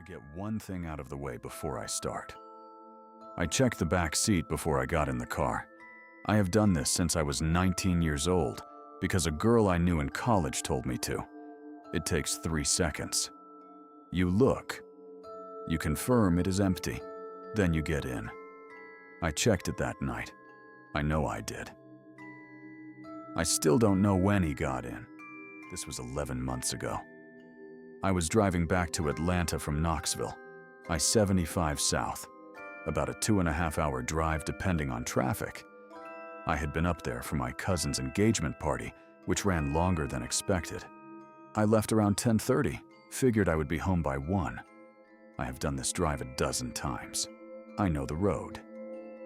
to get one thing out of the way before I start. I checked the back seat before I got in the car. I have done this since I was 19 years old because a girl I knew in college told me to. It takes 3 seconds. You look. You confirm it is empty. Then you get in. I checked it that night. I know I did. I still don't know when he got in. This was 11 months ago. I was driving back to Atlanta from Knoxville, I-75 South, about a 2.5-hour drive depending on traffic. I had been up there for my cousin's engagement party, which ran longer than expected. I left around 10:30, figured I would be home by 1. I have done this drive a dozen times. I know the road.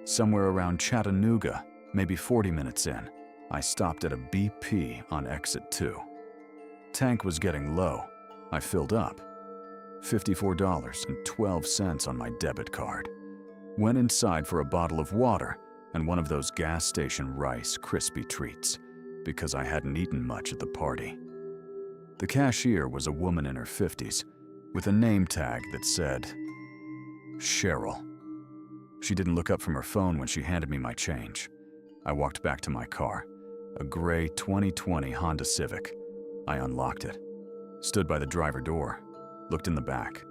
Somewhere around Chattanooga, maybe 40 minutes in, I stopped at a BP on exit 2. Tank was getting low. I filled up. $54.12 on my debit card. Went inside for a bottle of water and one of those gas station Rice Krispie treats because I hadn't eaten much at the party. The cashier was a woman in her 50s with a name tag that said Cheryl. She didn't look up from her phone when she handed me my change. I walked back to my car, a gray 2020 Honda Civic. I unlocked it, stood by the driver door, looked in the back.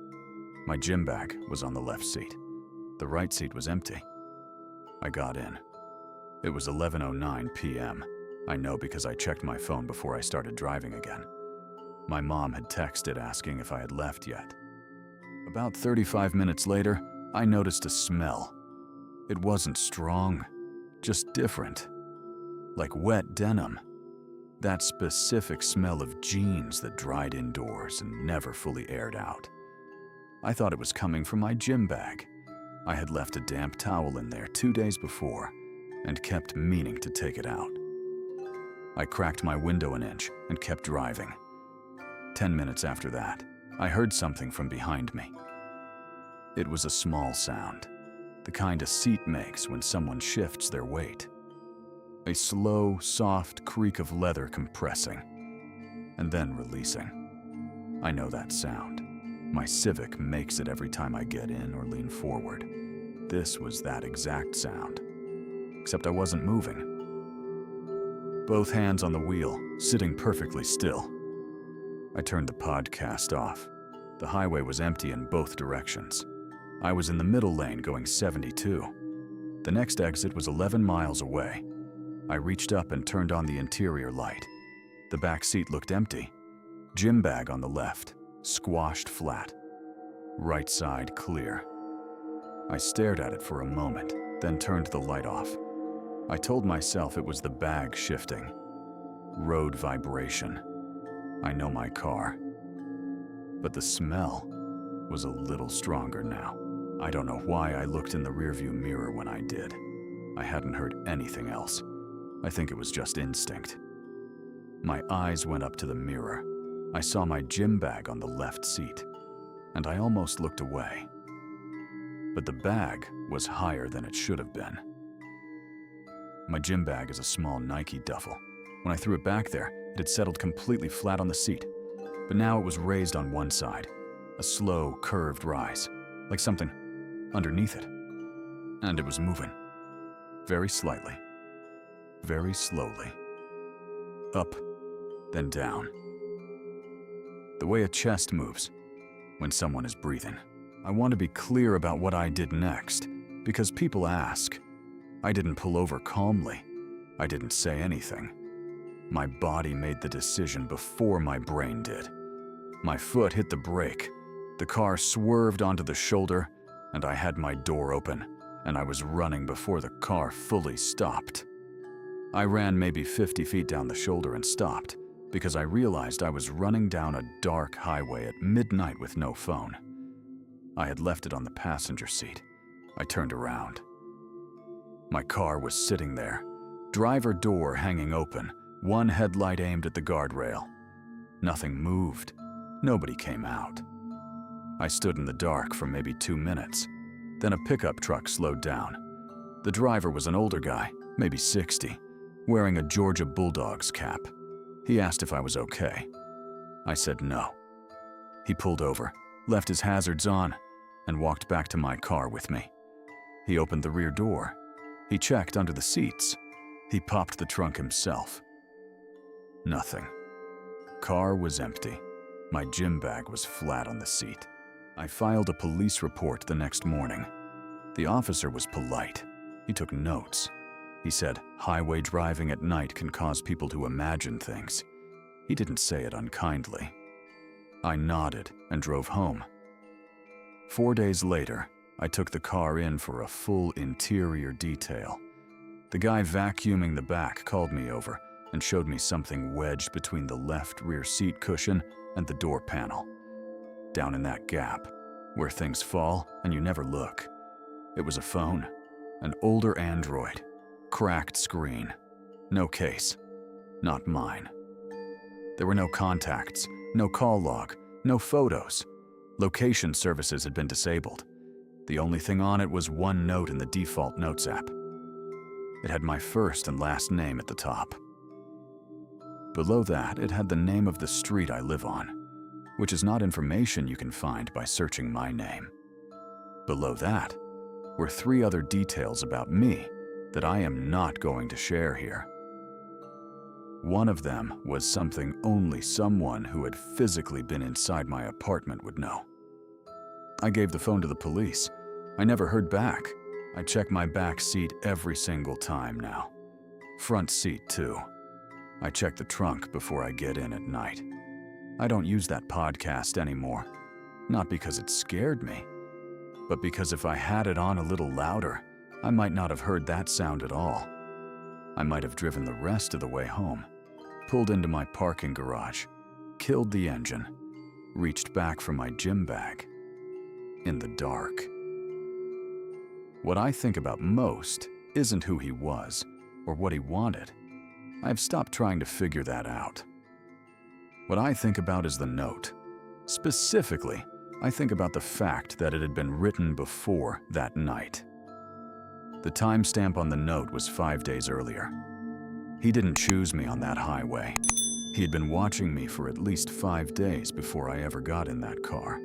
My gym bag was on the left seat. The right seat was empty. I got in. It was 11:09 p.m. I know because I checked my phone before I started driving again. My mom had texted asking if I had left yet. About 35 minutes later, I noticed a smell. It wasn't strong, just different. Like wet denim. That specific smell of jeans that dried indoors and never fully aired out. I thought it was coming from my gym bag. I had left a damp towel in there 2 days before and kept meaning to take it out. I cracked my window an inch and kept driving. 10 minutes after that, I heard something from behind me. It was a small sound, the kind a seat makes when someone shifts their weight. A slow, soft creak of leather compressing, and then releasing. I know that sound. My Civic makes it every time I get in or lean forward. This was that exact sound, except I wasn't moving. Both hands on the wheel, sitting perfectly still. I turned the podcast off. The highway was empty in both directions. I was in the middle lane going 72. The next exit was 11 miles away. I reached up and turned on the interior light. The back seat looked empty. Gym bag on the left, squashed flat. Right side clear. I stared at it for a moment, then turned the light off. I told myself it was the bag shifting. Road vibration. I know my car. But the smell was a little stronger now. I don't know why I looked in the rearview mirror when I did. I hadn't heard anything else. I think it was just instinct. My eyes went up to the mirror. I saw my gym bag on the left seat, and I almost looked away. But the bag was higher than it should have been. My gym bag is a small Nike duffel. When I threw it back there, it had settled completely flat on the seat, but now it was raised on one side, a slow, curved rise, like something underneath it. And it was moving, very slightly. Very slowly. Up, then down. The way a chest moves when someone is breathing. I want to be clear about what I did next, because people ask. I didn't pull over calmly. I didn't say anything. My body made the decision before my brain did. My foot hit the brake. The car swerved onto the shoulder, and I had my door open, and I was running before the car fully stopped. I ran maybe 50 feet down the shoulder and stopped because I realized I was running down a dark highway at midnight with no phone. I had left it on the passenger seat. I turned around. My car was sitting there, driver door hanging open, one headlight aimed at the guardrail. Nothing moved. Nobody came out. I stood in the dark for maybe 2 minutes. Then a pickup truck slowed down. The driver was an older guy, maybe 60. Wearing a Georgia Bulldogs cap. He asked if I was okay. I said no. He pulled over, left his hazards on, and walked back to my car with me. He opened the rear door. He checked under the seats. He popped the trunk himself. Nothing. Car was empty. My gym bag was flat on the seat. I filed a police report the next morning. The officer was polite. He took notes. He said highway driving at night can cause people to imagine things. He didn't say it unkindly. I nodded and drove home. 4 days later, I took the car in for a full interior detail. The guy vacuuming the back called me over and showed me something wedged between the left rear seat cushion and the door panel. Down in that gap, where things fall and you never look. It was a phone, an older Android, cracked screen, no case, not mine. There were no contacts, no call log, no photos. Location services had been disabled. The only thing on it was one note in the default Notes app. It had my first and last name at the top. Below that, it had the name of the street I live on, which is not information you can find by searching my name. Below that were 3 other details about me that I am not going to share here. One of them was something only someone who had physically been inside my apartment would know. I gave the phone to the police. I never heard back. I check my back seat every single time now. Front seat, too. I check the trunk before I get in at night. I don't use that podcast anymore. Not because it scared me, but because if I had it on a little louder, I might not have heard that sound at all. I might have driven the rest of the way home, pulled into my parking garage, killed the engine, reached back for my gym bag. In the dark. What I think about most isn't who he was or what he wanted. I've stopped trying to figure that out. What I think about is the note. Specifically, I think about the fact that it had been written before that night. The timestamp on the note was 5 days earlier. He didn't choose me on that highway. He had been watching me for at least 5 days before I ever got in that car.